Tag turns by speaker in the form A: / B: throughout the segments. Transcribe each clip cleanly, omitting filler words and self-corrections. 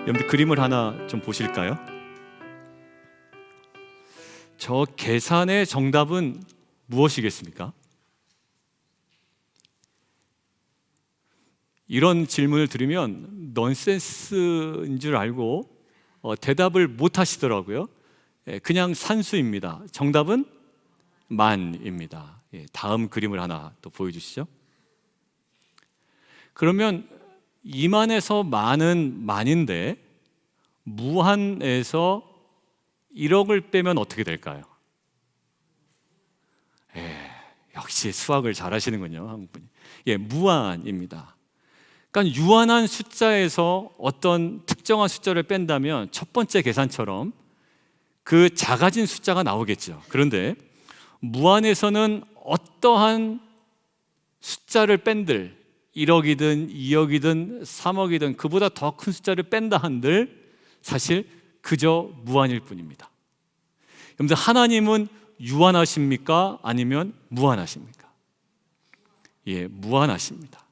A: 여러분들 그림을 하나 좀 보실까요? 저 계산의 정답은 무엇이겠습니까? 이런 질문을 들으면 넌센스인 줄 알고 대답을 못 하시더라고요. 그냥 산수입니다. 정답은 만입니다. 다음 그림을 하나 또 보여주시죠. 그러면 2만에서 만은 만인데 무한에서 1억을 빼면 어떻게 될까요? 역시 수학을 잘 하시는군요, 한국 분이. 무한입니다. 그러니까 유한한 숫자에서 어떤 특정한 숫자를 뺀다면 첫 번째 계산처럼 그 작아진 숫자가 나오겠죠. 그런데 무한에서는 어떠한 숫자를 뺀들 1억이든 2억이든 3억이든 그보다 더 큰 숫자를 뺀다 한들 사실 그저 무한일 뿐입니다. 여러분들 하나님은 유한하십니까? 아니면 무한하십니까? 무한하십니다.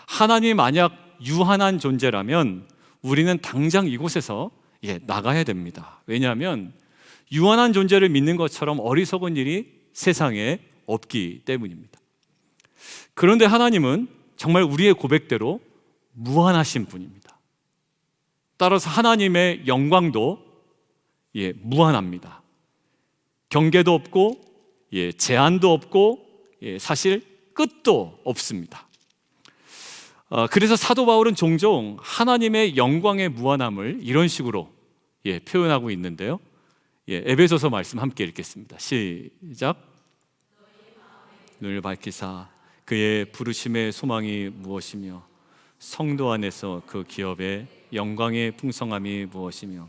A: 하나님 만약 유한한 존재라면 우리는 당장 이곳에서 나가야 됩니다. 왜냐하면 유한한 존재를 믿는 것처럼 어리석은 일이 세상에 없기 때문입니다. 그런데 하나님은 정말 우리의 고백대로 무한하신 분입니다. 따라서 하나님의 영광도 무한합니다. 경계도 없고 제한도 없고 사실 끝도 없습니다. 그래서 사도 바울은 종종 하나님의 영광의 무한함을 이런 식으로 표현하고 있는데요. 에베소서 말씀 함께 읽겠습니다. 시작. 눈을 밝히사 그의 부르심의 소망이 무엇이며 성도 안에서 그 기업의 영광의 풍성함이 무엇이며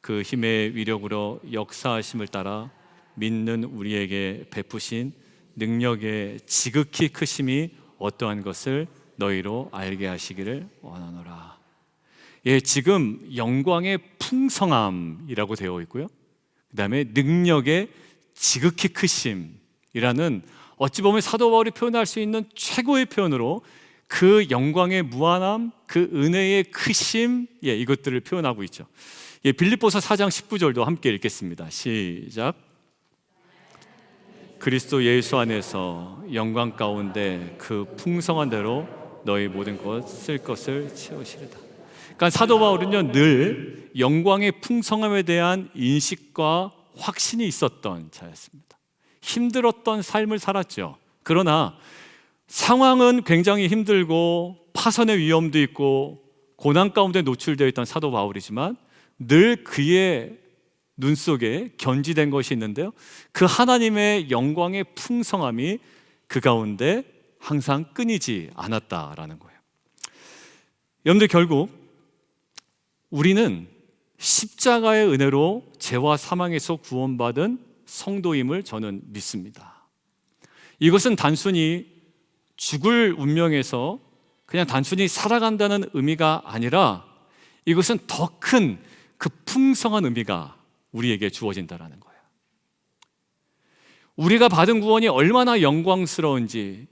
A: 그 힘의 위력으로 역사하심을 따라 믿는 우리에게 베푸신 능력의 지극히 크심이 어떠한 것을 너희로 알게 하시기를 원하노라. 지금 영광의 풍성함이라고 되어 있고요, 그 다음에 능력의 지극히 크심이라는 어찌 보면 사도 바울이 표현할 수 있는 최고의 표현으로 그 영광의 무한함, 그 은혜의 크심, 이것들을 표현하고 있죠. 빌립보서 4장 19절도 함께 읽겠습니다. 시작. 그리스도 예수 안에서 영광 가운데 그 풍성한 대로 너희 모든 것 쓸 것을 채우시리다. 그러니까 사도 바울은요 늘 영광의 풍성함에 대한 인식과 확신이 있었던 자였습니다. 힘들었던 삶을 살았죠. 그러나 상황은 굉장히 힘들고 파선의 위험도 있고 고난 가운데 노출되어 있던 사도 바울이지만 늘 그의 눈 속에 견지된 것이 있는데요, 그 하나님의 영광의 풍성함이 그 가운데 항상 끊이지 않았다라는 거예요. 여러분들 결국 우리는 십자가의 은혜로 죄와 사망에서 구원받은 성도임을 저는 믿습니다. 이것은 단순히 죽을 운명에서 그냥 단순히 살아간다는 의미가 아니라 이것은 더 큰 그 풍성한 의미가 우리에게 주어진다는 거예요. 우리가 받은 구원이 얼마나 영광스러운지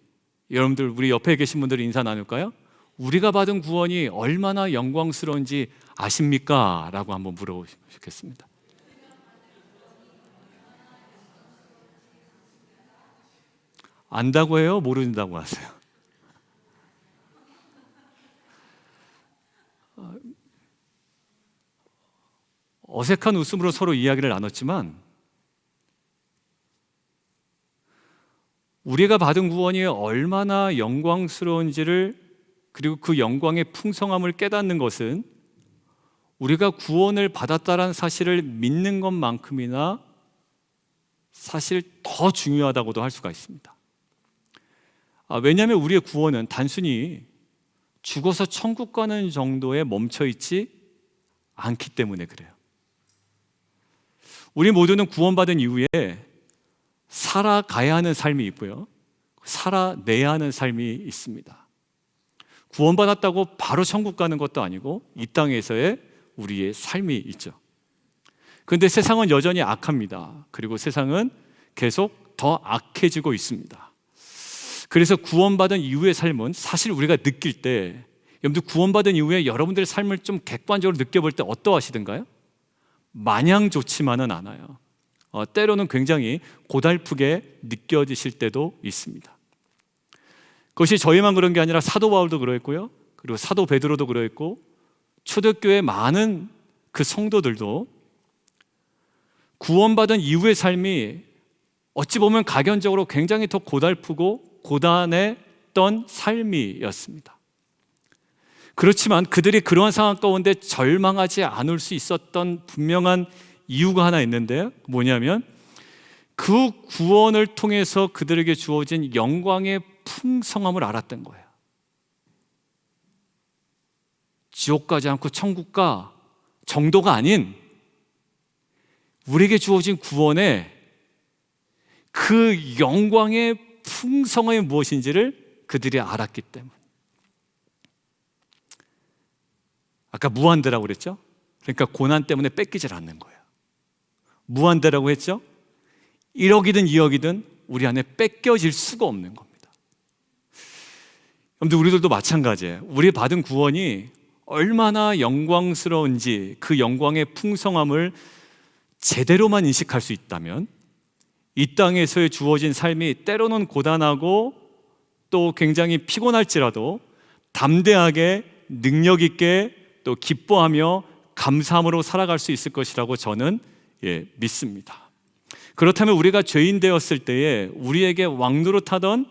A: 여러분들 우리 옆에 계신 분들 인사 나눌까요? 우리가 받은 구원이 얼마나 영광스러운지 아십니까? 라고 한번 물어보시면 좋겠습니다. 안다고 해요? 모른다고 하세요? 어색한 웃음으로 서로 이야기를 나눴지만 우리가 받은 구원이 얼마나 영광스러운지를 그리고 그 영광의 풍성함을 깨닫는 것은 우리가 구원을 받았다는 사실을 믿는 것만큼이나 사실 더 중요하다고도 할 수가 있습니다. 왜냐하면 우리의 구원은 단순히 죽어서 천국 가는 정도에 멈춰 있지 않기 때문에 그래요. 우리 모두는 구원받은 이후에 살아가야 하는 삶이 있고요, 살아내야 하는 삶이 있습니다. 구원받았다고 바로 천국 가는 것도 아니고 이 땅에서의 우리의 삶이 있죠. 그런데 세상은 여전히 악합니다. 그리고 세상은 계속 더 악해지고 있습니다. 그래서 구원받은 이후의 삶은 사실 우리가 느낄 때 여러분들 구원받은 이후에 여러분들의 삶을 좀 객관적으로 느껴볼 때 어떠하시던가요? 마냥 좋지만은 않아요. 때로는 굉장히 고달프게 느껴지실 때도 있습니다. 그것이 저희만 그런 게 아니라 사도 바울도 그러했고요, 그리고 사도 베드로도 그러했고, 초대교회 많은 그 성도들도 구원받은 이후의 삶이 어찌 보면 가견적으로 굉장히 더 고달프고 고단했던 삶이었습니다. 그렇지만 그들이 그러한 상황 가운데 절망하지 않을 수 있었던 분명한 이유가 하나 있는데요, 뭐냐면 그 구원을 통해서 그들에게 주어진 영광의 풍성함을 알았던 거예요. 지옥 가지 않고 천국가 정도가 아닌 우리에게 주어진 구원의 그 영광의 풍성함이 무엇인지를 그들이 알았기 때문. 아까 무한대라고 그랬죠? 그러니까 고난 때문에 뺏기질 않는 거예요. 무한대라고 했죠? 1억이든 2억이든 우리 안에 뺏겨질 수가 없는 겁니다. 여러분들, 우리들도 마찬가지예요. 우리 받은 구원이 얼마나 영광스러운지 그 영광의 풍성함을 제대로만 인식할 수 있다면 이 땅에서의 주어진 삶이 때로는 고단하고 또 굉장히 피곤할지라도 담대하게 능력 있게 또 기뻐하며 감사함으로 살아갈 수 있을 것이라고 저는 믿습니다. 그렇다면 우리가 죄인 되었을 때에 우리에게 왕노릇하던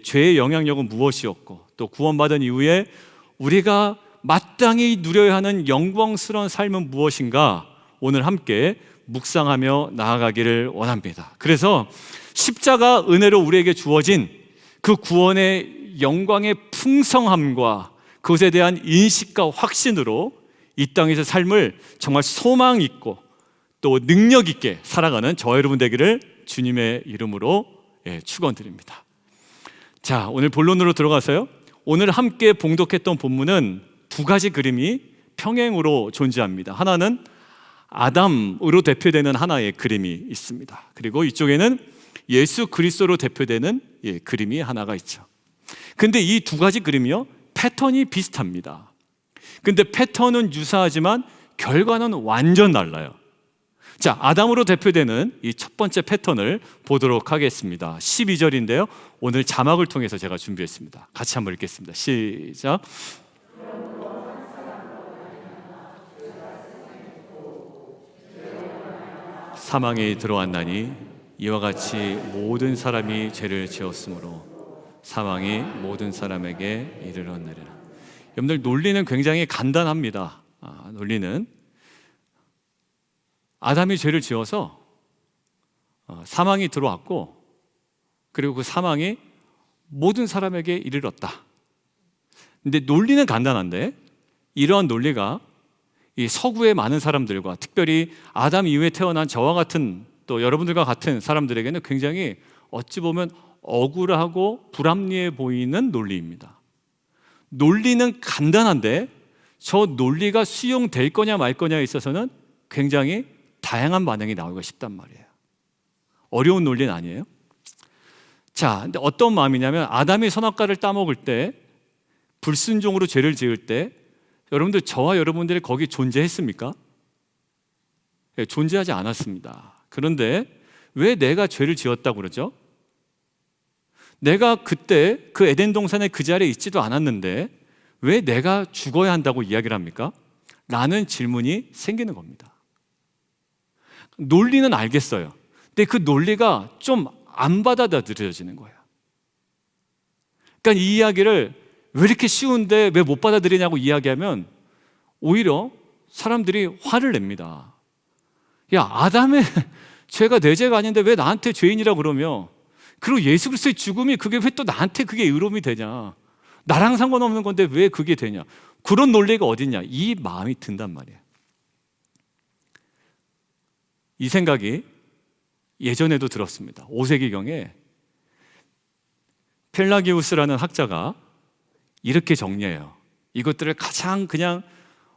A: 죄의 영향력은 무엇이었고, 또 구원받은 이후에 우리가 마땅히 누려야 하는 영광스러운 삶은 무엇인가, 오늘 함께 묵상하며 나아가기를 원합니다. 그래서 십자가 은혜로 우리에게 주어진 그 구원의 영광의 풍성함과 그것에 대한 인식과 확신으로 이 땅에서 삶을 정말 소망 있고 또 능력 있게 살아가는 저와 여러분 되기를 주님의 이름으로 축원드립니다. 자, 오늘 본론으로 들어가서요, 오늘 함께 봉독했던 본문은 두 가지 그림이 평행으로 존재합니다. 하나는 아담으로 대표되는 하나의 그림이 있습니다. 그리고 이쪽에는 예수 그리스도로 대표되는 그림이 하나가 있죠. 근데 이 두 가지 그림이요, 패턴이 비슷합니다. 근데 패턴은 유사하지만 결과는 완전 달라요. 자, 아담으로 대표되는 이 첫 번째 패턴을 보도록 하겠습니다. 12절인데요 오늘 자막을 통해서 제가 준비했습니다. 같이 한번 읽겠습니다. 시작. 사망에 들어왔나니 이와 같이 모든 사람이 죄를 지었으므로 사망이 모든 사람에게 이르렀느니라. 여러분들, 논리는 굉장히 간단합니다. 논리는 아담이 죄를 지어서 사망이 들어왔고, 그리고 그 사망이 모든 사람에게 이르렀다. 근데 논리는 간단한데 이러한 논리가 이 서구의 많은 사람들과, 특별히 아담 이후에 태어난 저와 같은 또 여러분들과 같은 사람들에게는 굉장히 어찌 보면 억울하고 불합리해 보이는 논리입니다. 논리는 간단한데 저 논리가 수용될 거냐 말 거냐에 있어서는 굉장히 다양한 반응이 나오기가 쉽단 말이에요. 어려운 논리는 아니에요. 자, 근데 어떤 마음이냐면 아담이 선악과를 따먹을 때, 불순종으로 죄를 지을 때 여러분들, 저와 여러분들이 거기 존재했습니까? 네, 존재하지 않았습니다. 그런데 왜 내가 죄를 지었다고 그러죠? 내가 그때 그 에덴 동산의 그 자리에 있지도 않았는데 왜 내가 죽어야 한다고 이야기를 합니까? 라는 질문이 생기는 겁니다. 논리는 알겠어요. 근데 그 논리가 좀 안 받아들여지는 거예요. 그러니까 이 이야기를 왜 이렇게 쉬운데 왜 못 받아들이냐고 이야기하면 오히려 사람들이 화를 냅니다. 야, 아담의 죄가 내 죄가 아닌데 왜 나한테 죄인이라고 그러며, 그리고 예수 그리스도의 죽음이 그게 왜 또 나한테 그게 의로움이 되냐, 나랑 상관없는 건데 왜 그게 되냐, 그런 논리가 어딨냐, 이 마음이 든단 말이에요. 이 생각이 예전에도 들었습니다. 5세기경에 펠라기우스라는 학자가 이렇게 정리해요. 이것들을 가장 그냥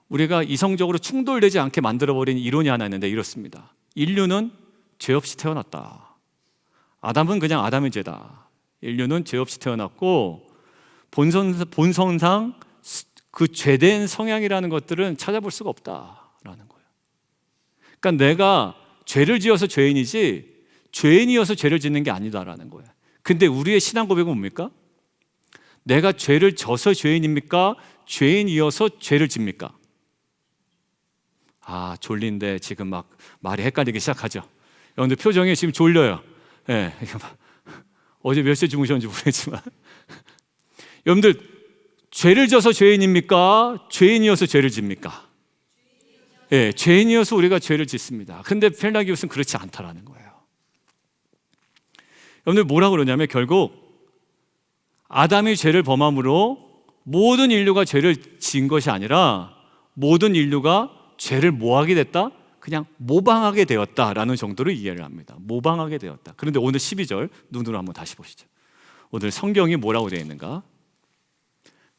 A: 우리가 이성적으로 충돌되지 않게 만들어버린 이론이 하나 있는데 이렇습니다. 인류는 죄 없이 태어났다. 아담은 그냥 아담의 죄다. 인류는 죄 없이 태어났고 본성상 그 죄된 성향이라는 것들은 찾아볼 수가 없다라는 거예요. 그러니까 내가 죄를 지어서 죄인이지 죄인이어서 죄를 짓는 게 아니다라는 거예요. 근데 우리의 신앙 고백은 뭡니까? 내가 죄를 져서 죄인입니까? 죄인이어서 죄를 집니까? 아, 졸린데 지금 막 말이 헷갈리기 시작하죠. 여러분들 표정이 지금 졸려요. 예, 어제 몇 시에 주무셨는지 모르겠지만 여러분들 죄를 져서 죄인입니까? 죄인이어서 죄를 집니까? 예, 죄인이어서 우리가 죄를 짓습니다. 근데 펠라기우스는 그렇지 않다라는 거예요. 여러분들 뭐라고 그러냐면 결국 아담이 죄를 범함으로 모든 인류가 죄를 지은 것이 아니라 모든 인류가 죄를 뭐하게 됐다? 그냥 모방하게 되었다라는 정도로 이해를 합니다. 모방하게 되었다. 그런데 오늘 12절 눈으로 한번 다시 보시죠. 오늘 성경이 뭐라고 되어 있는가?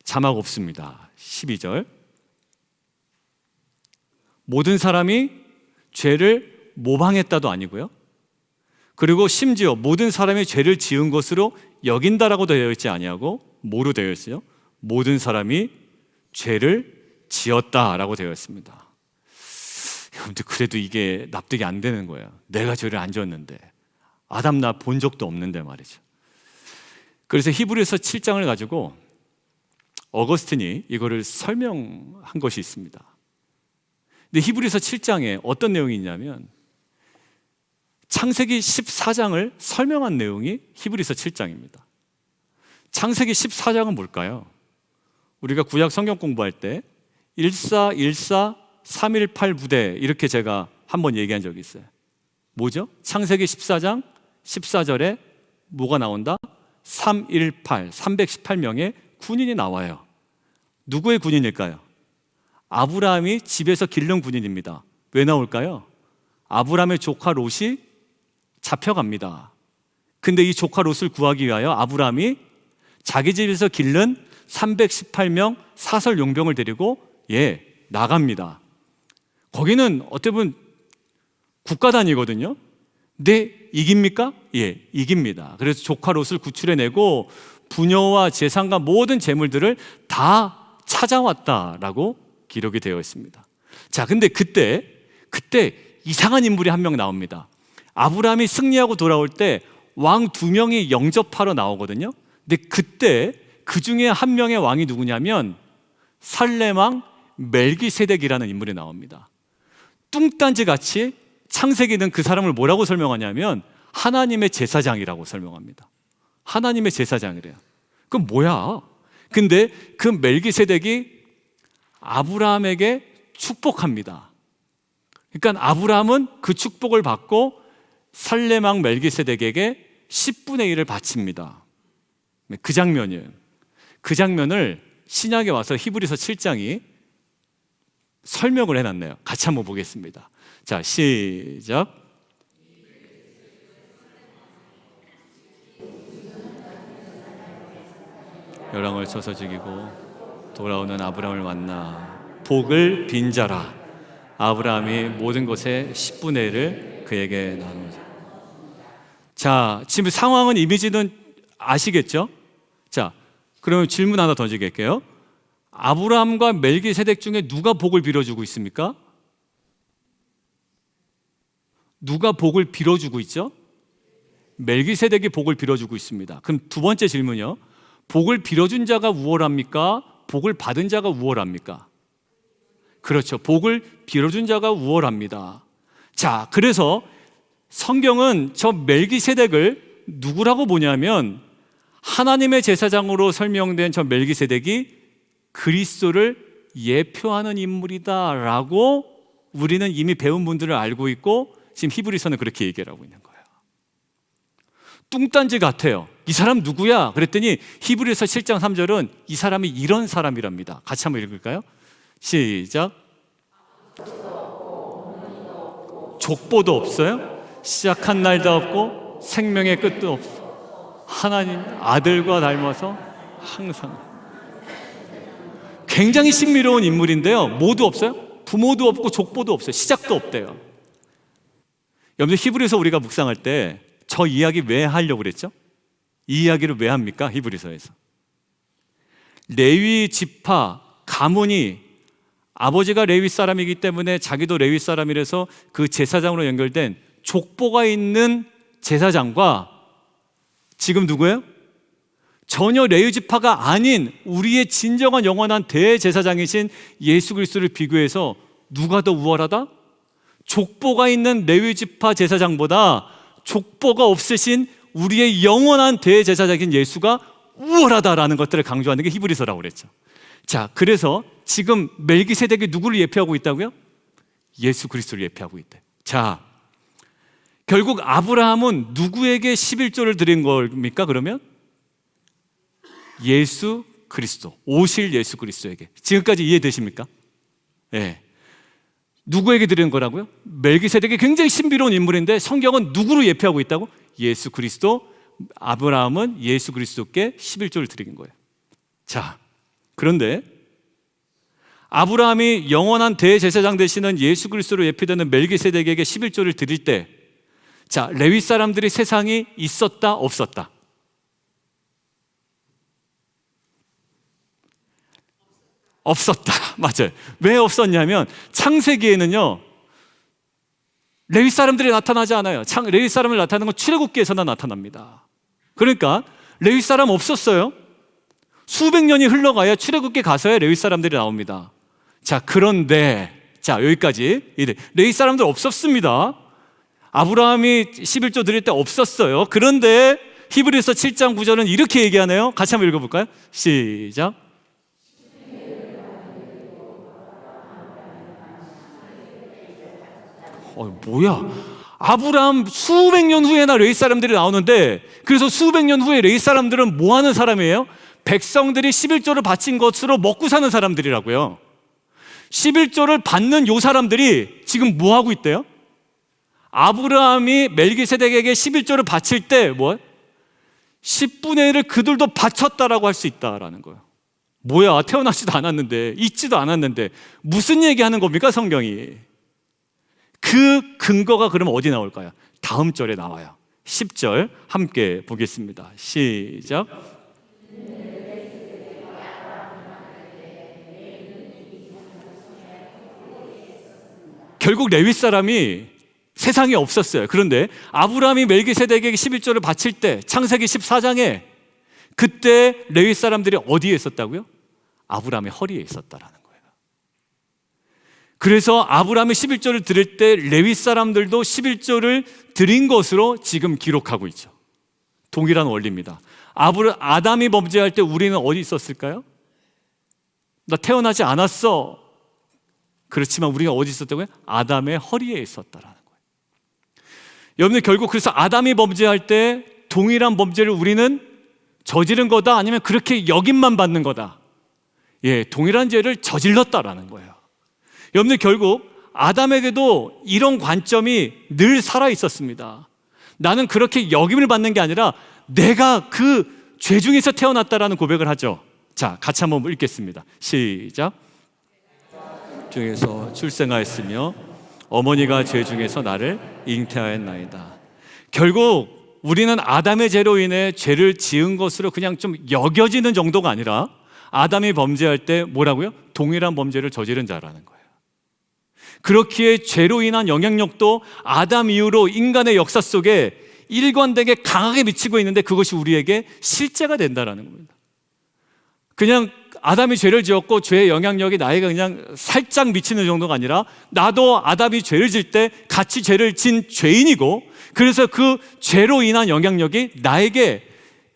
A: 자막 없습니다. 12절. 모든 사람이 죄를 모방했다도 아니고요. 그리고 심지어 모든 사람이 죄를 지은 것으로 여긴다라고 되어 있지 아니하고 뭐로 되어 있어요? 모든 사람이 죄를 지었다라고 되어 있습니다. 여러분들 그래도 이게 납득이 안 되는 거예요. 내가 죄를 안 지었는데 아담 나 본 적도 없는데 말이죠. 그래서 히브리서 7장을 가지고 어거스틴이 이거를 설명한 것이 있습니다. 근데 히브리서 7장에 어떤 내용이 있냐면 창세기 14장을 설명한 내용이 히브리서 7장입니다. 창세기 14장은 뭘까요? 우리가 구약 성경 공부할 때 1414 318 부대 이렇게 제가 한번 얘기한 적이 있어요. 뭐죠? 창세기 14장 14절에 뭐가 나온다? 318, 318명의 군인이 나와요. 누구의 군인일까요? 아브라함이 집에서 기른 군인입니다. 왜 나올까요? 아브라함의 조카 롯이 잡혀갑니다. 근데 이 조카 롯을 구하기 위하여 아브라함이 자기 집에서 기른 318명 사설 용병을 데리고 나갑니다. 거기는 어떻게 보면 국가단이거든요. 근데 이깁니까? 예, 이깁니다. 그래서 조카 롯을 구출해내고 부녀와 재산과 모든 재물들을 다 찾아왔다라고 기록이 되어 있습니다. 자, 근데 그때 이상한 인물이 한 명 나옵니다. 아브라함이 승리하고 돌아올 때 왕 2명이 영접하러 나오거든요. 근데 그때 그 중에 한 명의 왕이 누구냐면 살렘왕 멜기세덱이라는 인물이 나옵니다. 뚱딴지 같이 창세기는 그 사람을 뭐라고 설명하냐면 하나님의 제사장이라고 설명합니다. 하나님의 제사장이래요. 그럼 뭐야? 근데 그 멜기세덱이 아브라함에게 축복합니다. 그러니까 아브라함은 그 축복을 받고 살렘왕 멜기세덱에게 10분의 1을 바칩니다. 그 장면이에요. 그 장면을 신약에 와서 히브리서 7장이 설명을 해놨네요. 같이 한번 보겠습니다. 자, 시작. 열왕을 쳐서 죽이고 돌아오는 아브라함을 만나 복을 빈자라. 아브라함이 모든 것의 10분의 1을 그에게 나누자. 자, 지금 상황은 이미지는 아시겠죠? 자, 그러면 질문 하나 던지겠게요. 아브라함과 멜기세덱 중에 누가 복을 빌어주고 있습니까? 누가 복을 빌어주고 있죠? 멜기세덱이 복을 빌어주고 있습니다. 그럼 두 번째 질문이요. 복을 빌어준 자가 우월합니까? 복을 받은 자가 우월합니까? 그렇죠. 복을 빌어준 자가 우월합니다. 자, 그래서 성경은 저 멜기세덱을 누구라고 보냐면 하나님의 제사장으로 설명된 저 멜기세덱이 그리스도를 예표하는 인물이다라고 우리는 이미 배운 분들을 알고 있고 지금 히브리서는 그렇게 얘기를 하고 있는 거예요. 뚱딴지 같아요. 이 사람 누구야? 그랬더니 히브리서 7장 3절은 이 사람이 이런 사람이랍니다. 같이 한번 읽을까요? 시작. 족보도 없어요? 시작한 날도 없고 생명의 끝도 없어. 하나님 아들과 닮아서 항상. 굉장히 신비로운 인물인데요. 뭐도 없어요? 부모도 없고 족보도 없어요. 시작도 없대요. 여러분들 히브리서 우리가 묵상할 때 저 이야기 왜 하려고 그랬죠? 이 이야기를 왜 합니까? 히브리서에서 레위 지파 가문이 아버지가 레위 사람이기 때문에 자기도 레위 사람이라서 그 제사장으로 연결된 족보가 있는 제사장과 지금 누구예요? 전혀 레위 지파가 아닌 우리의 진정한 영원한 대제사장이신 예수 그리스도를 비교해서 누가 더 우월하다? 족보가 있는 레위 지파 제사장보다 족보가 없으신 우리의 영원한 대제사장인 예수가 우월하다라는 것들을 강조하는 게 히브리서라고 그랬죠. 자, 그래서 지금 멜기세덱이 누구를 예표하고 있다고요? 예수 그리스도를 예표하고 있대. 자, 결국 아브라함은 누구에게 11조를 드린 겁니까? 그러면 예수 그리스도, 오실 예수 그리스도에게. 지금까지 이해되십니까? 네. 누구에게 드리는 거라고요? 멜기세덱이 굉장히 신비로운 인물인데 성경은 누구를 예표하고 있다고? 예수 그리스도. 아브라함은 예수 그리스도께 11조를 드린 거예요. 자, 그런데 아브라함이 영원한 대제사장 되시는 예수 그리스도로 예표되는 멜기세덱에게 11조를 드릴 때, 자, 레위 사람들이 세상이 있었다 없었다? 없었다. 맞아요. 왜 없었냐면 창세기에는요 레위 사람들이 나타나지 않아요. 레위 사람을 나타나는 건 출애굽기에서나 나타납니다. 그러니까 레위 사람 없었어요. 수백 년이 흘러가야 출애굽기 가서야 레위 사람들이 나옵니다. 자, 그런데 자, 여기까지 레위 사람들 없었습니다. 아브라함이 11조 드릴 때 없었어요. 그런데 히브리서 7장 9절은 이렇게 얘기하네요. 같이 한번 읽어볼까요? 시작. 뭐야? 아브라함 수백 년 후에나 레위 사람들이 나오는데, 그래서 수백 년 후에 레위 사람들은 뭐 하는 사람이에요? 백성들이 11조를 바친 것으로 먹고 사는 사람들이라고요. 11조를 받는 요 사람들이 지금 뭐 하고 있대요? 아브라함이 멜기세덱에게 11조를 바칠 때 뭐? 10분의 1을 그들도 바쳤다라고 할 수 있다라는 거예요. 뭐야? 태어나지도 않았는데, 있지도 않았는데 무슨 얘기하는 겁니까, 성경이? 그 근거가 그러면 어디 나올까요? 다음 절에 나와요. 10절 함께 보겠습니다. 시작. 결국 레위 사람이 세상에 없었어요. 그런데 아브라함이 멜기세덱에게 11조를 바칠 때 창세기 14장에 그때 레위 사람들이 어디에 있었다고요? 아브라함의 허리에 있었다라는 거예요. 그래서 아브라함이 11조를 드릴 때 레위 사람들도 11조를 드린 것으로 지금 기록하고 있죠. 동일한 원리입니다. 아담이 범죄할 때 우리는 어디 있었을까요? 나 태어나지 않았어. 그렇지만 우리가 어디 있었다고요? 아담의 허리에 있었다라는 거예요. 여러분들, 결국 그래서 아담이 범죄할 때 동일한 범죄를 우리는 저지른 거다, 아니면 그렇게 여김만 받는 거다. 예, 동일한 죄를 저질렀다라는 거예요. 여러분들, 결국 아담에게도 이런 관점이 늘 살아 있었습니다. 나는 그렇게 여김을 받는 게 아니라 내가 그 죄 중에서 태어났다라는 고백을 하죠. 자, 같이 한번 읽겠습니다. 시작. 중에서 출생하였으며 어머니가 죄 중에서 나를 잉태하였나이다. 결국 우리는 아담의 죄로 인해 죄를 지은 것으로 그냥 좀 여겨지는 정도가 아니라 아담이 범죄할 때 뭐라고요? 동일한 범죄를 저지른 자라는 거예요. 그렇기에 죄로 인한 영향력도 아담 이후로 인간의 역사 속에 일관되게 강하게 미치고 있는데, 그것이 우리에게 실제가 된다는 겁니다. 그냥 아담이 죄를 지었고 죄의 영향력이 나에게 그냥 살짝 미치는 정도가 아니라, 나도 아담이 죄를 질 때 같이 죄를 진 죄인이고, 그래서 그 죄로 인한 영향력이 나에게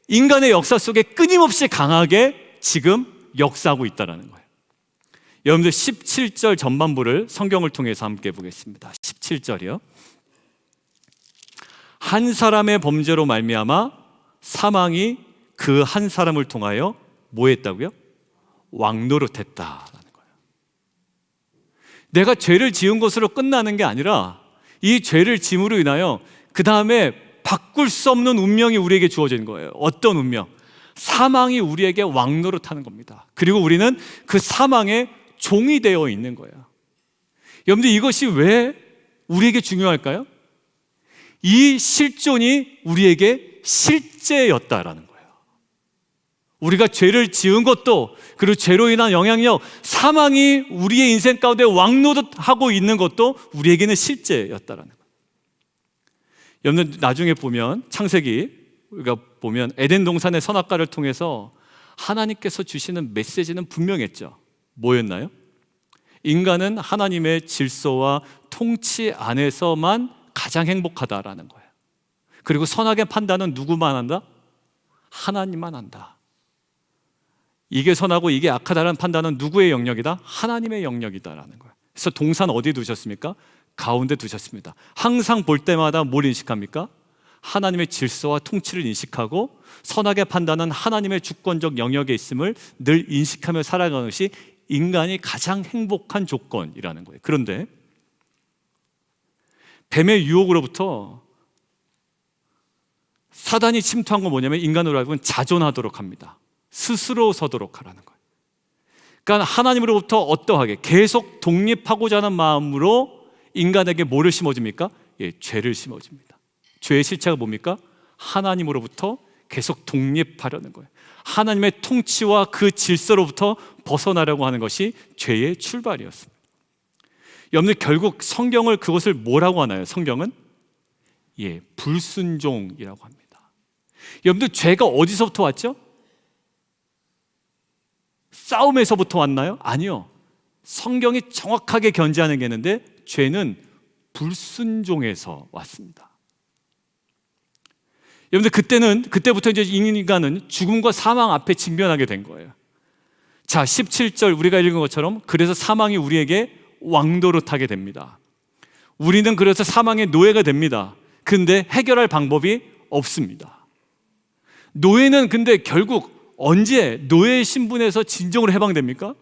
A: 인간의 역사 속에 끊임없이 강하게 지금 역사하고 있다는 거예요. 여러분들, 17절 전반부를 성경을 통해서 함께 보겠습니다. 17절이요. 한 사람의 범죄로 말미암아 사망이 그 한 사람을 통하여 뭐 했다고요? 왕노릇했다라는 거예요. 내가 죄를 지은 것으로 끝나는 게 아니라 이 죄를 짐으로 인하여 그 다음에 바꿀 수 없는 운명이 우리에게 주어진 거예요. 어떤 운명? 사망이 우리에게 왕노릇하는 겁니다. 그리고 우리는 그 사망의 종이 되어 있는 거예요. 여러분들, 이것이 왜 우리에게 중요할까요? 이 실존이 우리에게 실제였다라는 거예요. 우리가 죄를 지은 것도, 그리고 죄로 인한 영향력, 사망이 우리의 인생 가운데 왕노릇하고 있는 것도 우리에게는 실제였다라는 거예요. 여러분, 나중에 보면 창세기 우리가 보면 에덴 동산의 선악과를 통해서 하나님께서 주시는 메시지는 분명했죠. 뭐였나요? 인간은 하나님의 질서와 통치 안에서만 가장 행복하다라는 거예요. 그리고 선악의 판단은 누구만 한다? 하나님만 한다. 이게 선하고 이게 악하다는 판단은 누구의 영역이다? 하나님의 영역이다라는 거예요. 그래서 동산 어디에 두셨습니까? 가운데 두셨습니다. 항상 볼 때마다 뭘 인식합니까? 하나님의 질서와 통치를 인식하고 선악의 판단은 하나님의 주권적 영역에 있음을 늘 인식하며 살아가는 것이 인간이 가장 행복한 조건이라는 거예요. 그런데 뱀의 유혹으로부터 사단이 침투한 건 뭐냐면 인간으로 하여금 자존하도록 합니다. 스스로 서도록 하라는 거예요. 그러니까 하나님으로부터 어떠하게 계속 독립하고자 하는 마음으로 인간에게 뭐를 심어줍니까? 죄를 심어줍니다. 죄의 실체가 뭡니까? 하나님으로부터 계속 독립하려는 거예요. 하나님의 통치와 그 질서로부터 벗어나려고 하는 것이 죄의 출발이었습니다. 여러분들, 결국 성경을 그것을 뭐라고 하나요? 성경은 불순종이라고 합니다. 여러분들, 죄가 어디서부터 왔죠? 싸움에서부터 왔나요? 아니요. 성경이 정확하게 견지하는 게 있는데 죄는 불순종에서 왔습니다. 여러분들, 그때부터 이제 인간은 죽음과 사망 앞에 직면하게 된 거예요. 자, 17절 우리가 읽은 것처럼 그래서 사망이 우리에게 왕노릇하게 됩니다. 우리는 그래서 사망의 노예가 됩니다. 근데 해결할 방법이 없습니다. 노예는 근데 결국 언제 노예의 신분에서 진정으로 해방됩니까?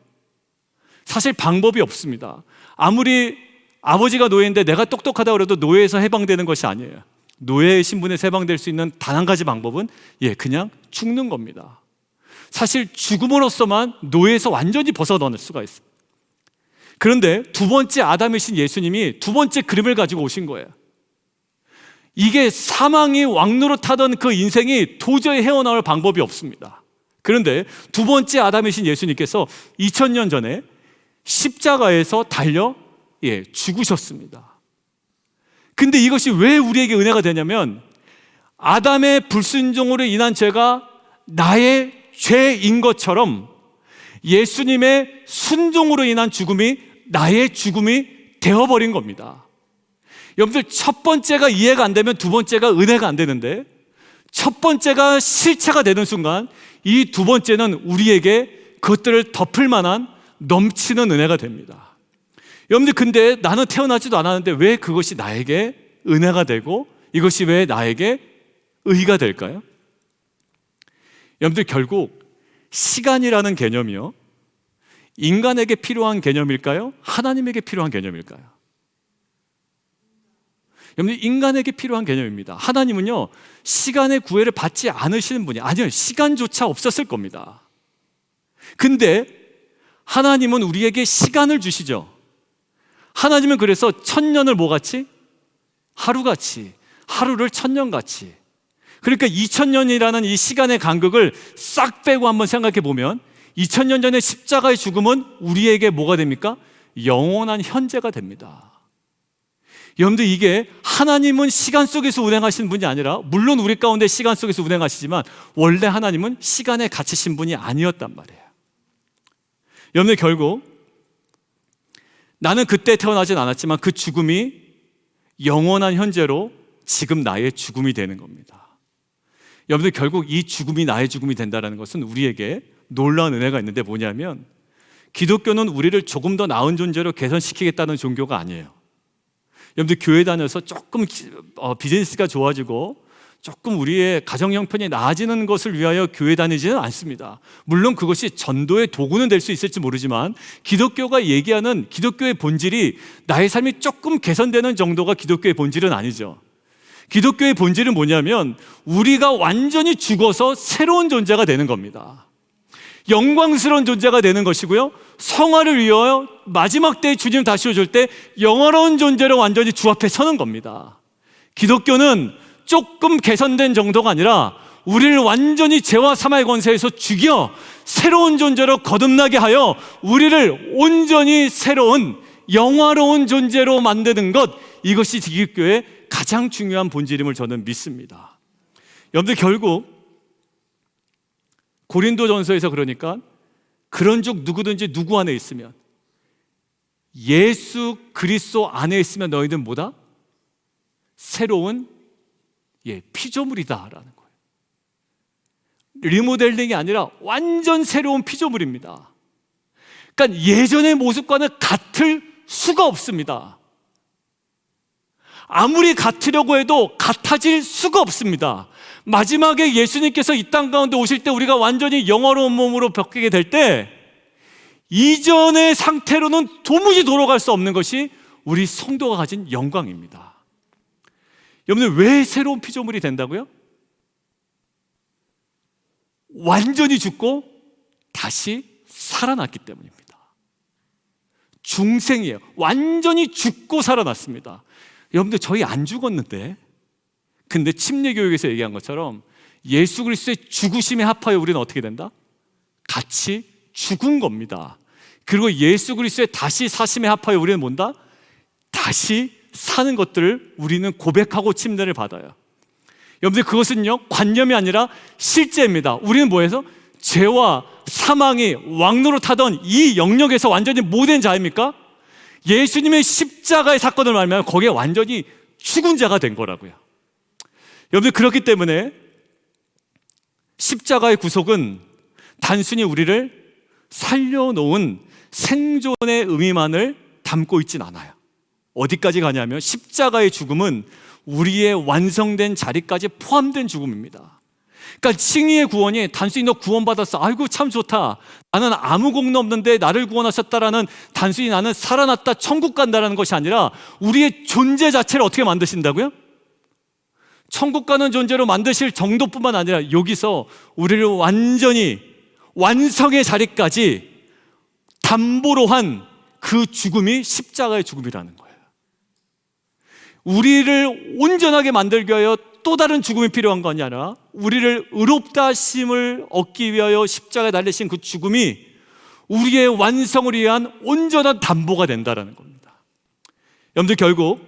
A: 사실 방법이 없습니다. 아무리 아버지가 노예인데 내가 똑똑하다고 해도 노예에서 해방되는 것이 아니에요. 노예의 신분에서 해방될 수 있는 단 한 가지 방법은 그냥 죽는 겁니다. 사실 죽음으로써만 노예에서 완전히 벗어날 수가 있어요. 그런데 두 번째 아담이신 예수님이 두 번째 그림을 가지고 오신 거예요. 이게 사망이 왕노릇하던 그 인생이 도저히 헤어나올 방법이 없습니다. 그런데 두 번째 아담이신 예수님께서 2000년 전에 십자가에서 달려 죽으셨습니다. 근데 이것이 왜 우리에게 은혜가 되냐면 아담의 불순종으로 인한 죄가 나의 죄인 것처럼 예수님의 순종으로 인한 죽음이 나의 죽음이 되어버린 겁니다. 여러분들, 첫 번째가 이해가 안 되면 두 번째가 은혜가 안 되는데 첫 번째가 실체가 되는 순간 이 두 번째는 우리에게 그것들을 덮을 만한 넘치는 은혜가 됩니다. 여러분들, 근데 나는 태어나지도 않았는데 왜 그것이 나에게 은혜가 되고 이것이 왜 나에게 의가 될까요? 여러분들, 결국 시간이라는 개념이요, 인간에게 필요한 개념일까요? 하나님에게 필요한 개념일까요? 여러분들, 인간에게 필요한 개념입니다. 하나님은요, 시간의 구애를 받지 않으시는 분이 아니요, 시간조차 없었을 겁니다. 근데 하나님은 우리에게 시간을 주시죠. 하나님은 그래서 1000년을 뭐같이? 하루같이, 하루를 1000년같이. 그러니까 2000년이라는 이 시간의 간극을 싹 빼고 한번 생각해 보면 2000년 전의 십자가의 죽음은 우리에게 뭐가 됩니까? 영원한 현재가 됩니다. 여러분들, 이게 하나님은 시간 속에서 운행하시는 분이 아니라, 물론 우리 가운데 시간 속에서 운행하시지만 원래 하나님은 시간에 갇히신 분이 아니었단 말이에요. 여러분들, 결국 나는 그때 태어나진 않았지만 그 죽음이 영원한 현재로 지금 나의 죽음이 되는 겁니다. 여러분들, 결국 이 죽음이 나의 죽음이 된다는 것은 우리에게 놀라운 은혜가 있는데 뭐냐면, 기독교는 우리를 조금 더 나은 존재로 개선시키겠다는 종교가 아니에요. 여러분들, 교회 다녀서 조금 비즈니스가 좋아지고 조금 우리의 가정 형편이 나아지는 것을 위하여 교회 다니지는 않습니다. 물론 그것이 전도의 도구는 될 수 있을지 모르지만 기독교가 얘기하는 기독교의 본질이 나의 삶이 조금 개선되는 정도가 기독교의 본질은 아니죠. 기독교의 본질은 뭐냐면 우리가 완전히 죽어서 새로운 존재가 되는 겁니다. 영광스러운 존재가 되는 것이고요, 성화를 위하여 마지막 때에 주님 다시 오실 때 영화로운 존재로 완전히 주 앞에 서는 겁니다. 기독교는 조금 개선된 정도가 아니라 우리를 완전히 죄와 사망의 권세에서 죽여 새로운 존재로 거듭나게 하여 우리를 온전히 새로운 영화로운 존재로 만드는 것, 이것이 기독교의 가장 중요한 본질임을 저는 믿습니다. 여러분들, 결국 고린도전서에서 그러니까 그런 즉 누구든지 누구 안에 있으면, 예수 그리스도 안에 있으면 너희는 뭐다? 새로운 피조물이다라는 거예요. 리모델링이 아니라 완전 새로운 피조물입니다. 그러니까 예전의 모습과는 같을 수가 없습니다. 아무리 같으려고 해도 같아질 수가 없습니다. 마지막에 예수님께서 이 땅 가운데 오실 때 우리가 완전히 영화로운 몸으로 바뀌게 될 때, 이전의 상태로는 도무지 돌아갈 수 없는 것이 우리 성도가 가진 영광입니다. 여러분들, 왜 새로운 피조물이 된다고요? 완전히 죽고 다시 살아났기 때문입니다. 중생이에요. 완전히 죽고 살아났습니다. 여러분들, 저희 안 죽었는데, 근데 침례교육에서 얘기한 것처럼 예수 그리스도의 죽으심에 합하여 우리는 어떻게 된다? 같이 죽은 겁니다. 그리고 예수 그리스도의 다시 사심에 합하여 우리는 뭔다? 다시 사는 것들을 우리는 고백하고 침례를 받아요. 여러분들, 그것은요 관념이 아니라 실제입니다. 우리는 뭐해서? 죄와 사망이 왕노릇하던 이 영역에서 완전히 못된 자입니까? 예수님의 십자가의 사건을 말하면 거기에 완전히 죽은 자가 된 거라고요. 여러분들, 그렇기 때문에 십자가의 구속은 단순히 우리를 살려놓은 생존의 의미만을 담고 있진 않아요. 어디까지 가냐면 십자가의 죽음은 우리의 완성된 자리까지 포함된 죽음입니다. 그러니까 칭의의 구원이 단순히 너 구원받았어, 아이고 참 좋다, 나는 아무 공로 없는데 나를 구원하셨다라는, 단순히 나는 살아났다 천국 간다라는 것이 아니라 우리의 존재 자체를 어떻게 만드신다고요? 천국 가는 존재로 만드실 정도뿐만 아니라 여기서 우리를 완전히 완성의 자리까지 담보로 한 그 죽음이 십자가의 죽음이라는 거예요. 우리를 온전하게 만들기 위하여 또 다른 죽음이 필요한 것이 아니라 우리를 의롭다 하심을 얻기 위하여 십자가에 달리신 그 죽음이 우리의 완성을 위한 온전한 담보가 된다는 겁니다. 여러분들, 결국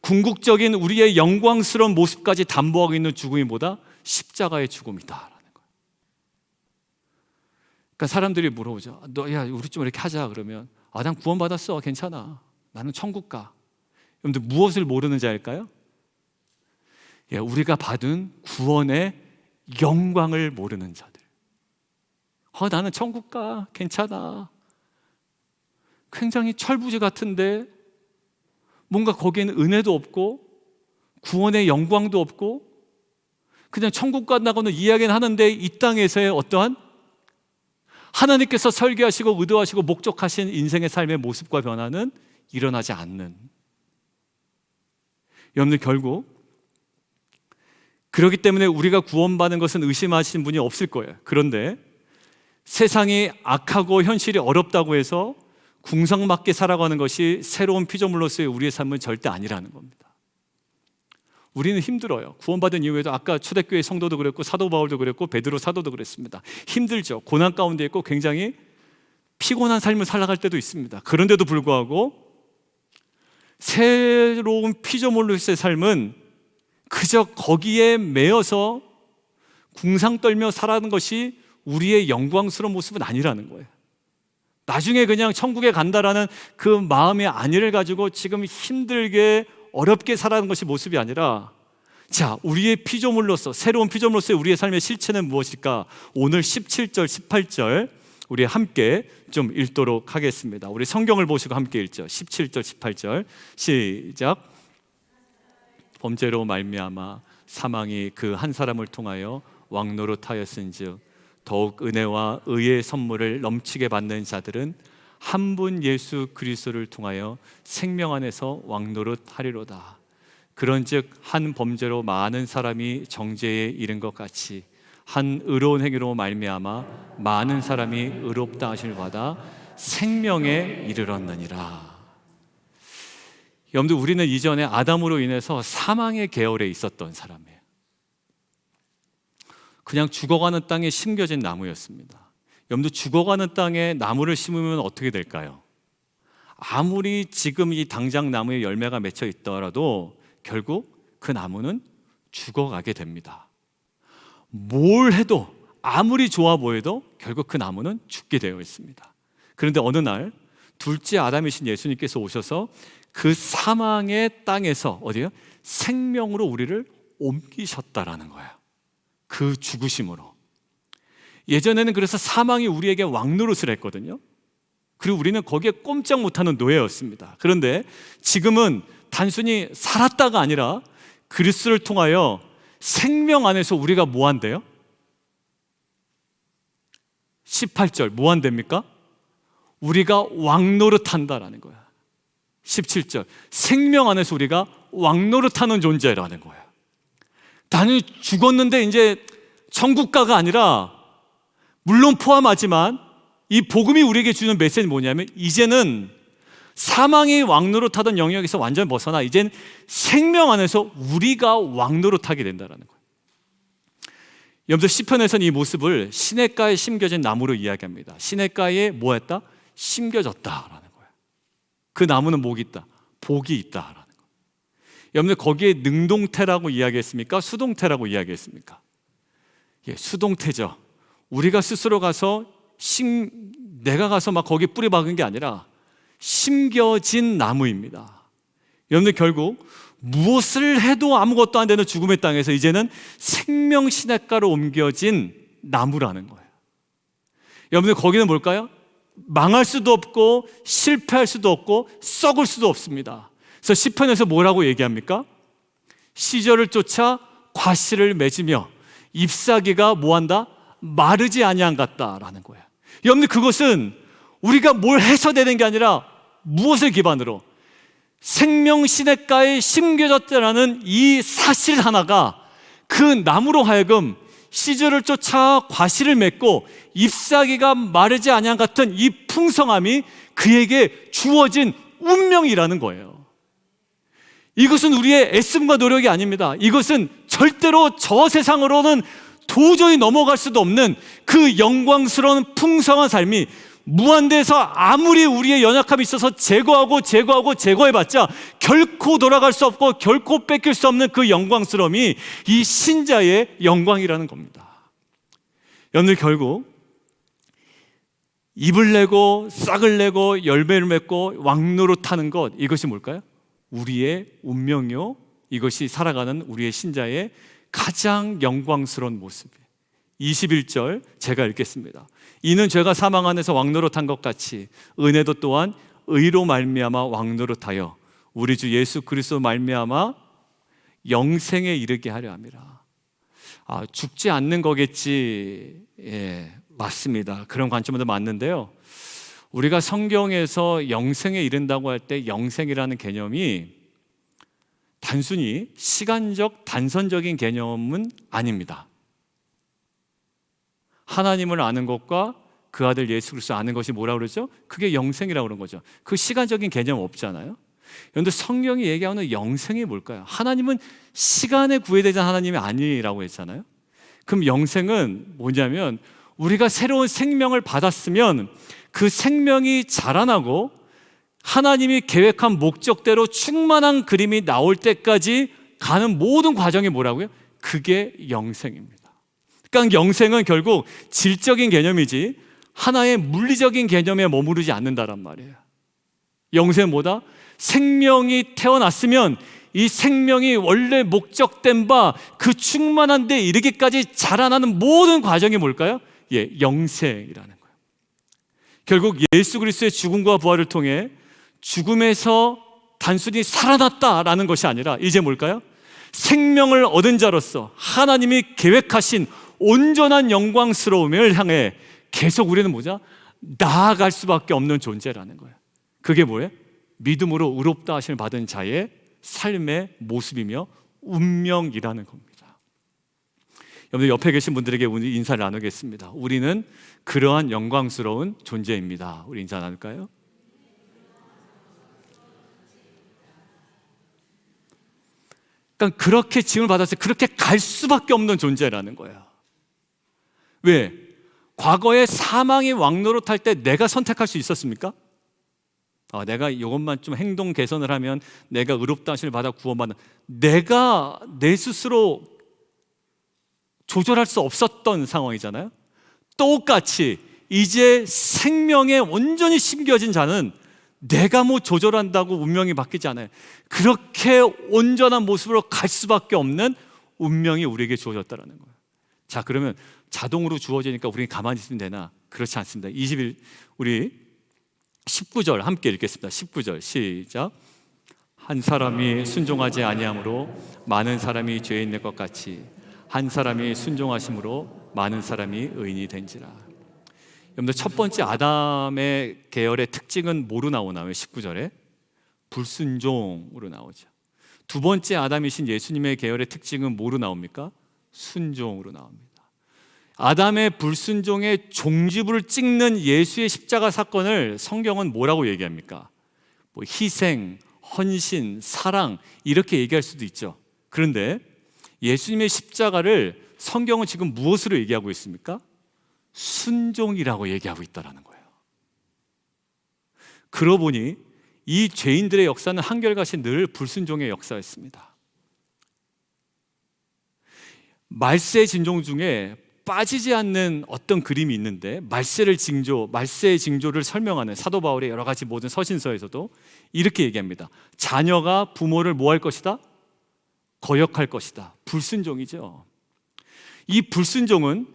A: 궁극적인 우리의 영광스러운 모습까지 담보하고 있는 죽음이 뭐다? 십자가의 죽음이다라는 거예요. 그러니까 사람들이 물어보죠. 야, 우리 좀 이렇게 하자. 그러면 난 구원받았어, 괜찮아, 나는 천국 가. 여러분들, 무엇을 모르는 자일까요? 우리가 받은 구원의 영광을 모르는 자들. 나는 천국 가, 괜찮아. 굉장히 철부지 같은데 뭔가 거기에는 은혜도 없고 구원의 영광도 없고 그냥 천국 간다고는 이야기는 하는데 이 땅에서의 어떠한 하나님께서 설계하시고 의도하시고 목적하신 인생의 삶의 모습과 변화는 일어나지 않는. 여러분들, 결국 그렇기 때문에 우리가 구원받는 것은 의심하시는 분이 없을 거예요. 그런데 세상이 악하고 현실이 어렵다고 해서 궁상맞게 살아가는 것이 새로운 피조물로서의 우리의 삶은 절대 아니라는 겁니다. 우리는 힘들어요. 구원받은 이후에도 아까 초대교회 성도도 그랬고 사도 바울도 그랬고 베드로 사도도 그랬습니다. 힘들죠. 고난 가운데 있고 굉장히 피곤한 삶을 살아갈 때도 있습니다. 그런데도 불구하고 새로운 피조물로서의 삶은 그저 거기에 매여서 궁상 떨며 살아가는 것이 우리의 영광스러운 모습은 아니라는 거예요. 나중에 그냥 천국에 간다라는 그 마음의 안위를 가지고 지금 힘들게 어렵게 살아가는 것이 모습이 아니라, 자, 우리의 피조물로서, 새로운 피조물로서의 우리의 삶의 실체는 무엇일까? 오늘 17절, 18절 우리 함께 좀 읽도록 하겠습니다. 우리 성경을 보시고 함께 읽죠. 17절, 18절 시작. 범죄로 말미암아 사망이 그 한 사람을 통하여 왕노릇하였은즉 더욱 은혜와 의의 선물을 넘치게 받는 자들은 한 분 예수 그리스도를 통하여 생명 안에서 왕노릇하리로다. 그런즉 한 범죄로 많은 사람이 정죄에 이른 것 같이 한 의로운 행위로 말미암아 많은 사람이 의롭다 하심을 받아 생명에 이르렀느니라. 여러분들, 우리는 이전에 아담으로 인해서 사망의 계열에 있었던 사람이에요. 그냥 죽어가는 땅에 심겨진 나무였습니다. 여러분들, 죽어가는 땅에 나무를 심으면 어떻게 될까요? 아무리 지금 이 당장 나무에 열매가 맺혀 있더라도 결국 그 나무는 죽어가게 됩니다. 뭘 해도 아무리 좋아 보여도 결국 그 나무는 죽게 되어 있습니다. 그런데 어느 날 둘째 아담이신 예수님께서 오셔서 그 사망의 땅에서 어디요? 생명으로 우리를 옮기셨다라는 거예요. 그 죽으심으로. 예전에는 그래서 사망이 우리에게 왕노릇을 했거든요. 그리고 우리는 거기에 꼼짝 못하는 노예였습니다. 그런데 지금은 단순히 살았다가 아니라 그리스도를 통하여 생명 안에서 우리가 뭐 한대요? 18절 뭐 한답니까? 우리가 왕노릇한다라는 거야. 17절 생명 안에서 우리가 왕노릇하는 존재라는 거야. 당연히 죽었는데 이제 천국가가 아니라, 물론 포함하지만 이 복음이 우리에게 주는 메시지는 뭐냐면 이제는 사망이 왕노릇하던 영역에서 완전히 벗어나 이제는 생명 안에서 우리가 왕노릇하게 된다는 거예요. 여러분들, 시편에서는 이 모습을 시냇가에 심겨진 나무로 이야기합니다. 시냇가에 뭐 했다? 심겨졌다라는 거예요. 그 나무는 목이 있다, 복이 있다라는 거예요. 여러분들, 거기에 능동태라고 이야기했습니까? 수동태라고 이야기했습니까? 예, 수동태죠. 우리가 스스로 가서 내가 가서 막 거기 뿌리 박은 게 아니라 심겨진 나무입니다. 여러분들, 결국 무엇을 해도 아무것도 안 되는 죽음의 땅에서 이제는 생명 시냇가로 옮겨진 나무라는 거예요. 여러분들, 거기는 뭘까요? 망할 수도 없고 실패할 수도 없고 썩을 수도 없습니다. 그래서 시편에서 뭐라고 얘기합니까? 시절을 쫓아 과실을 맺으며 잎사귀가 뭐한다? 마르지 아니한 같다라는 거예요. 여러분들, 그것은 우리가 뭘 해서 되는 게 아니라 무엇을 기반으로? 생명 시냇가에 심겨졌다라는 이 사실 하나가 그 나무로 하여금 시절을 쫓아 과실을 맺고 잎사귀가 마르지 아니한 같은 이 풍성함이 그에게 주어진 운명이라는 거예요. 이것은 우리의 애씀과 노력이 아닙니다. 이것은 절대로 저 세상으로는 도저히 넘어갈 수도 없는 그 영광스러운 풍성한 삶이 무한대에서 아무리 우리의 연약함이 있어서 제거해봤자 결코 돌아갈 수 없고 결코 뺏길 수 없는 그 영광스러움이 이 신자의 영광이라는 겁니다. 여러분들, 결국 잎을 내고 싹을 내고 열매를 맺고 왕노릇하는 것, 이것이 뭘까요? 우리의 운명이요, 이것이 살아가는 우리의 신자의 가장 영광스러운 모습이에요. 21절 제가 읽겠습니다. 이는 죄가 사망 안에서 왕노릇한 것 같이 은혜도 또한 의로 말미암아 왕노릇하여 우리 주 예수 그리스도 말미암아 영생에 이르게 하려 함이라. 죽지 않는 거겠지. 예, 맞습니다. 그런 관점도 맞는데요, 우리가 성경에서 영생에 이른다고 할 때 영생이라는 개념이 단순히 시간적 단선적인 개념은 아닙니다. 하나님을 아는 것과 그 아들 예수 그리스도 아는 것이 뭐라고 그러죠? 그게 영생이라고 그런 거죠. 그 시간적인 개념 없잖아요. 그런데 성경이 얘기하는 영생이 뭘까요? 하나님은 시간에 구애되는 하나님이 아니라고 했잖아요. 그럼 영생은 뭐냐면 우리가 새로운 생명을 받았으면 그 생명이 자라나고 하나님이 계획한 목적대로 충만한 그림이 나올 때까지 가는 모든 과정이 뭐라고요? 그게 영생입니다. 그러니까 영생은 결국 질적인 개념이지 하나의 물리적인 개념에 머무르지 않는다란 말이에요. 영생은 뭐다? 생명이 태어났으면 이 생명이 원래 목적된 바 그 충만한 데 이르기까지 자라나는 모든 과정이 뭘까요? 예, 영생이라는 거예요. 결국 예수 그리스도의 죽음과 부활을 통해 죽음에서 단순히 살아났다라는 것이 아니라 이제 뭘까요? 생명을 얻은 자로서 하나님이 계획하신 온전한 영광스러움을 향해 계속 우리는 뭐죠? 나아갈 수밖에 없는 존재라는 거예요. 그게 뭐예요? 믿음으로 의롭다 하심을 받은 자의 삶의 모습이며 운명이라는 겁니다. 여러분, 옆에 계신 분들에게 오늘 인사를 나누겠습니다. 우리는 그러한 영광스러운 존재입니다. 우리 인사 나눌까요? 그러니까 그렇게 지음을 받았을 때 그렇게 갈 수밖에 없는 존재라는 거예요. 왜? 과거에 사망이 왕노릇할 때 내가 선택할 수 있었습니까? 내가 이것만 좀 행동 개선을 하면 내가 의롭다 하심을 받아 구원받는, 내가 내 스스로 조절할 수 없었던 상황이잖아요. 똑같이 이제 생명에 온전히 심겨진 자는 내가 뭐 조절한다고 운명이 바뀌지 않아요. 그렇게 온전한 모습으로 갈 수밖에 없는 운명이 우리에게 주어졌다는 거예요. 자, 그러면 자동으로 주어지니까 우리는 가만히 있으면 되나? 그렇지 않습니다. 21, 우리 19절 함께 읽겠습니다. 19절 시작. 한 사람이 순종하지 아니함으로 많은 사람이 죄인 될 것 같이 한 사람이 순종하심으로 많은 사람이 의인이 된지라. 여러분들, 첫 번째 아담의 계열의 특징은 뭐로 나오나요? 19절에 불순종으로 나오죠. 두 번째 아담이신 예수님의 계열의 특징은 뭐로 나옵니까? 순종으로 나옵니다. 아담의 불순종의 종지부를 찍는 예수의 십자가 사건을 성경은 뭐라고 얘기합니까? 희생, 헌신, 사랑, 이렇게 얘기할 수도 있죠. 그런데 예수님의 십자가를 성경은 지금 무엇으로 얘기하고 있습니까? 순종이라고 얘기하고 있다는 거예요. 그러고 보니 이 죄인들의 역사는 한결같이 늘 불순종의 역사였습니다. 말세 진종 중에 빠지지 않는 어떤 그림이 있는데, 말세의 징조를 설명하는 사도 바울의 여러 가지 모든 서신서에서도 이렇게 얘기합니다. 자녀가 부모를 뭐 할 것이다? 거역할 것이다. 불순종이죠. 이 불순종은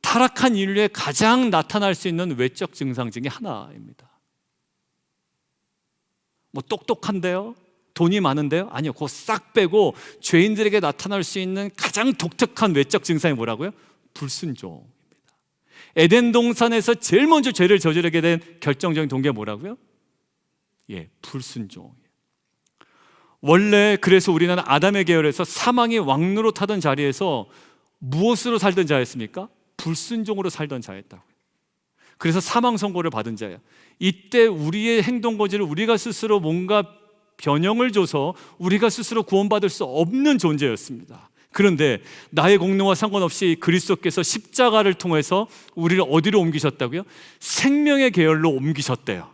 A: 타락한 인류에 가장 나타날 수 있는 외적 증상 중에 하나입니다. 똑똑한데요? 돈이 많은데요? 아니요. 그거 싹 빼고 죄인들에게 나타날 수 있는 가장 독특한 외적 증상이 뭐라고요? 불순종입니다. 에덴 동산에서 제일 먼저 죄를 저지르게 된 결정적인 동기가 뭐라고요? 불순종. 원래 그래서 우리는 아담의 계열에서 사망이 왕노릇하던 자리에서 무엇으로 살던 자였습니까? 불순종으로 살던 자였다고요. 그래서 사망 선고를 받은 자예요. 이때 우리의 행동 거지를 우리가 스스로 뭔가 변형을 줘서 우리가 스스로 구원받을 수 없는 존재였습니다. 그런데 나의 공로와 상관없이 그리스도께서 십자가를 통해서 우리를 어디로 옮기셨다고요? 생명의 계열로 옮기셨대요.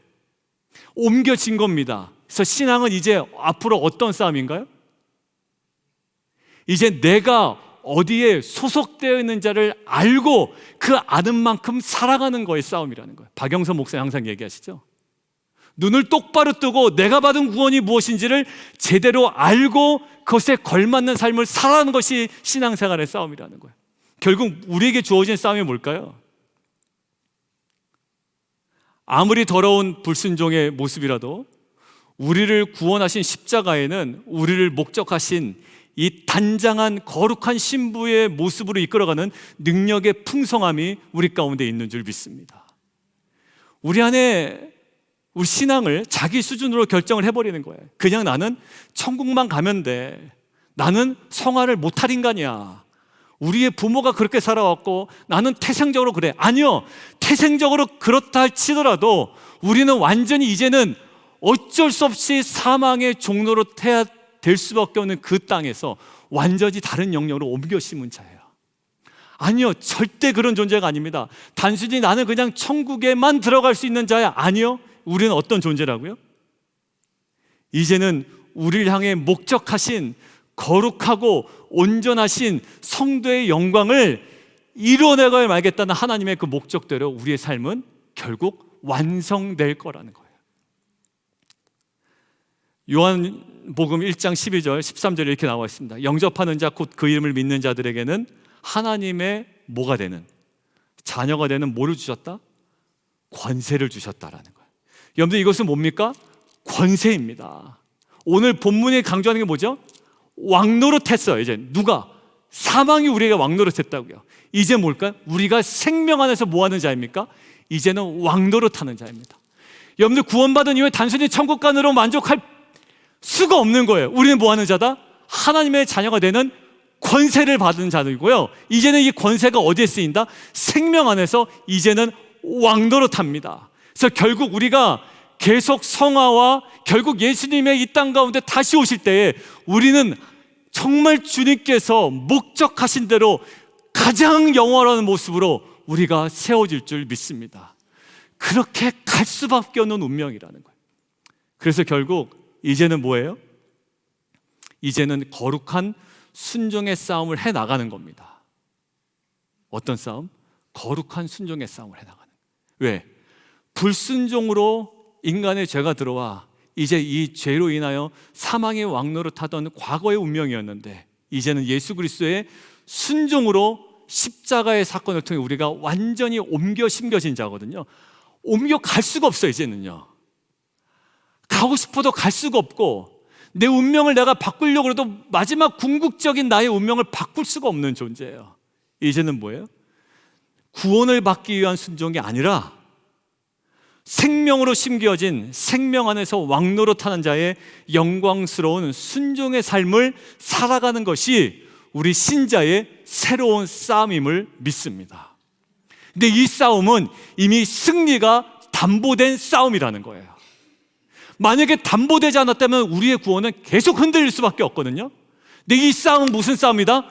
A: 옮겨진 겁니다. 그래서 신앙은 이제 앞으로 어떤 싸움인가요? 이제 내가 어디에 소속되어 있는 자를 알고 그 아는 만큼 살아가는 거의 싸움이라는 거예요. 박영선 목사님 항상 얘기하시죠. 눈을 똑바로 뜨고 내가 받은 구원이 무엇인지를 제대로 알고 그것에 걸맞는 삶을 살아가는 것이 신앙생활의 싸움이라는 거예요. 결국 우리에게 주어진 싸움이 뭘까요? 아무리 더러운 불순종의 모습이라도 우리를 구원하신 십자가에는 우리를 목적하신 이 단장한 거룩한 신부의 모습으로 이끌어가는 능력의 풍성함이 우리 가운데 있는 줄 믿습니다. 우리 안에 우리 신앙을 자기 수준으로 결정을 해버리는 거예요. 그냥 나는 천국만 가면 돼. 나는 성화를 못할 인간이야. 우리의 부모가 그렇게 살아왔고 나는 태생적으로 그래. 아니요, 태생적으로 그렇다 치더라도 우리는 완전히 이제는 어쩔 수 없이 사망의 종로로 태야 될 수밖에 없는 그 땅에서 완전히 다른 영역으로 옮겨 심은 자예요. 아니요, 절대 그런 존재가 아닙니다. 단순히 나는 그냥 천국에만 들어갈 수 있는 자야. 아니요, 우리는 어떤 존재라고요? 이제는 우리를 향해 목적하신 거룩하고 온전하신 성도의 영광을 이뤄내가야 말겠다는 하나님의 그 목적대로 우리의 삶은 결국 완성될 거라는 거예요. 요한복음 1장 12절 13절에 이렇게 나와 있습니다. 영접하는 자 곧 그 이름을 믿는 자들에게는 하나님의 뭐가 되는, 자녀가 되는 뭐를 주셨다? 권세를 주셨다라는 거예요. 여러분들, 이것은 뭡니까? 권세입니다. 오늘 본문이 강조하는 게 뭐죠? 왕노릇했어요. 이제 누가? 사망이 우리에게 왕노릇했다고요. 이제 뭘까요? 우리가 생명 안에서 뭐 하는 자입니까? 이제는 왕노릇하는 자입니다. 여러분들, 구원받은 이후에 단순히 천국간으로 만족할 수가 없는 거예요. 우리는 뭐 하는 자다? 하나님의 자녀가 되는 권세를 받은 자들이고요. 이제는 이 권세가 어디에 쓰인다? 생명 안에서 이제는 왕노릇합니다. 그래서 결국 우리가 계속 성화와 결국 예수님의 이 땅 가운데 다시 오실 때에 우리는 정말 주님께서 목적하신 대로 가장 영원한 모습으로 우리가 세워질 줄 믿습니다. 그렇게 갈 수밖에 없는 운명이라는 거예요. 그래서 결국 이제는 뭐예요? 이제는 거룩한 순종의 싸움을 해나가는 겁니다. 어떤 싸움? 거룩한 순종의 싸움을 해나가는 거예요. 왜? 불순종으로 인간의 죄가 들어와 이제 이 죄로 인하여 사망의 왕노를 타던 과거의 운명이었는데, 이제는 예수 그리스도의 순종으로 십자가의 사건을 통해 우리가 완전히 옮겨 심겨진 자거든요. 옮겨 갈 수가 없어요. 이제는요, 가고 싶어도 갈 수가 없고, 내 운명을 내가 바꾸려고 해도 마지막 궁극적인 나의 운명을 바꿀 수가 없는 존재예요. 이제는 뭐예요? 구원을 받기 위한 순종이 아니라 생명으로 심겨진 생명 안에서 왕노로 타는 자의 영광스러운 순종의 삶을 살아가는 것이 우리 신자의 새로운 싸움임을 믿습니다. 근데 이 싸움은 이미 승리가 담보된 싸움이라는 거예요. 만약에 담보되지 않았다면 우리의 구원은 계속 흔들릴 수밖에 없거든요. 근데 이 싸움은 무슨 싸움이다?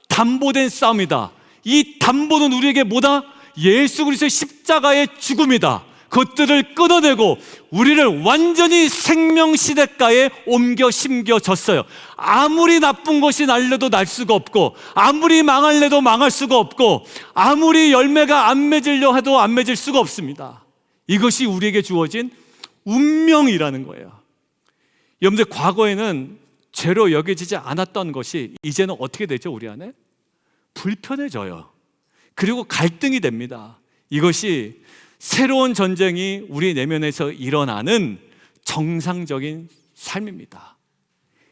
A: 담보된 싸움이다. 이 담보는 우리에게 뭐다? 예수 그리스도의 십자가의 죽음이다. 그것들을 끊어내고 우리를 완전히 생명시대가에 옮겨 심겨졌어요. 아무리 나쁜 것이 날려도 날 수가 없고, 아무리 망할래도 망할 수가 없고, 아무리 열매가 안 맺으려 해도 안 맺을 수가 없습니다. 이것이 우리에게 주어진 운명이라는 거예요. 여러분들, 과거에는 죄로 여겨지지 않았던 것이 이제는 어떻게 되죠? 우리 안에 불편해져요. 그리고 갈등이 됩니다. 이것이 새로운 전쟁이 우리 내면에서 일어나는 정상적인 삶입니다.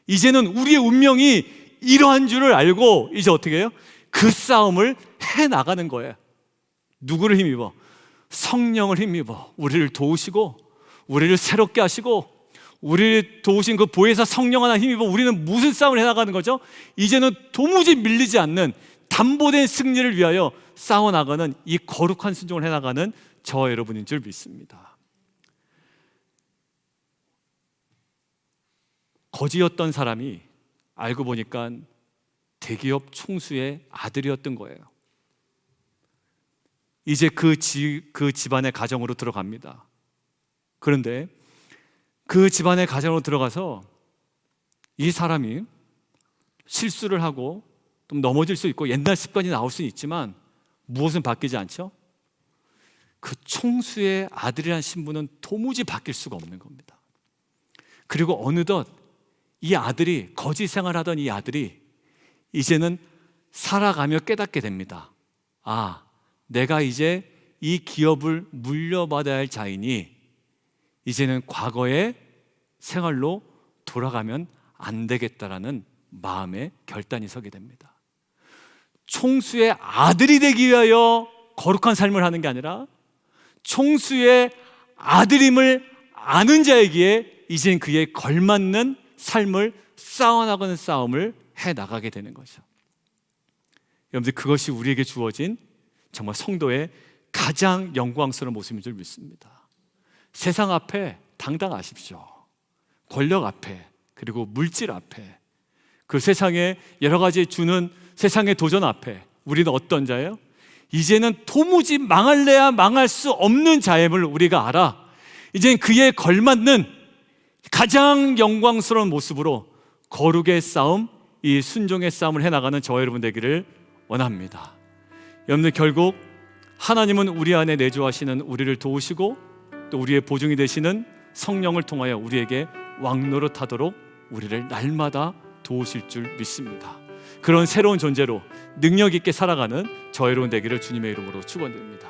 A: 이제는 우리의 운명이 이러한 줄을 알고 이제 어떻게 해요? 그 싸움을 해나가는 거예요. 누구를 힘입어? 성령을 힘입어 우리를 도우시고, 우리를 새롭게 하시고, 우리를 도우신 그 보혜사 성령 하나 힘입어 우리는 무슨 싸움을 해나가는 거죠? 이제는 도무지 밀리지 않는 담보된 승리를 위하여 싸워나가는, 이 거룩한 순종을 해나가는 저와 여러분인 줄 믿습니다. 거지였던 사람이 알고 보니까 대기업 총수의 아들이었던 거예요. 이제 그 집안의 가정으로 들어갑니다. 그런데 그 집안의 가정으로 들어가서 이 사람이 실수를 하고 좀 넘어질 수 있고 옛날 습관이 나올 수는 있지만 무엇은 바뀌지 않죠? 그 총수의 아들이라는 신분은 도무지 바뀔 수가 없는 겁니다. 그리고 어느덧 이 아들이, 거지 생활하던 이 아들이 이제는 살아가며 깨닫게 됩니다. 아, 내가 이제 이 기업을 물려받아야 할 자이니 이제는 과거의 생활로 돌아가면 안 되겠다라는 마음의 결단이 서게 됩니다. 총수의 아들이 되기 위하여 거룩한 삶을 하는 게 아니라 총수의 아들임을 아는 자에게 이젠 그에 걸맞는 삶을 싸워나가는 싸움을 해나가게 되는 거죠. 여러분들, 그것이 우리에게 주어진 정말 성도의 가장 영광스러운 모습인 줄 믿습니다. 세상 앞에 당당하십시오. 권력 앞에, 그리고 물질 앞에, 그 세상에 여러 가지 주는 세상의 도전 앞에 우리는 어떤 자예요? 이제는 도무지 망할래야 망할 수 없는 자임을 우리가 알아. 이제는 그에 걸맞는 가장 영광스러운 모습으로 거룩의 싸움, 이 순종의 싸움을 해나가는 저와 여러분 되기를 원합니다. 여러분들, 결국 하나님은 우리 안에 내주하시는 우리를 도우시고 또 우리의 보증이 되시는 성령을 통하여 우리에게 왕노릇하도록 우리를 날마다 도우실 줄 믿습니다. 그런 새로운 존재로 능력 있게 살아가는 저와 여러분 되기를 주님의 이름으로 축원드립니다.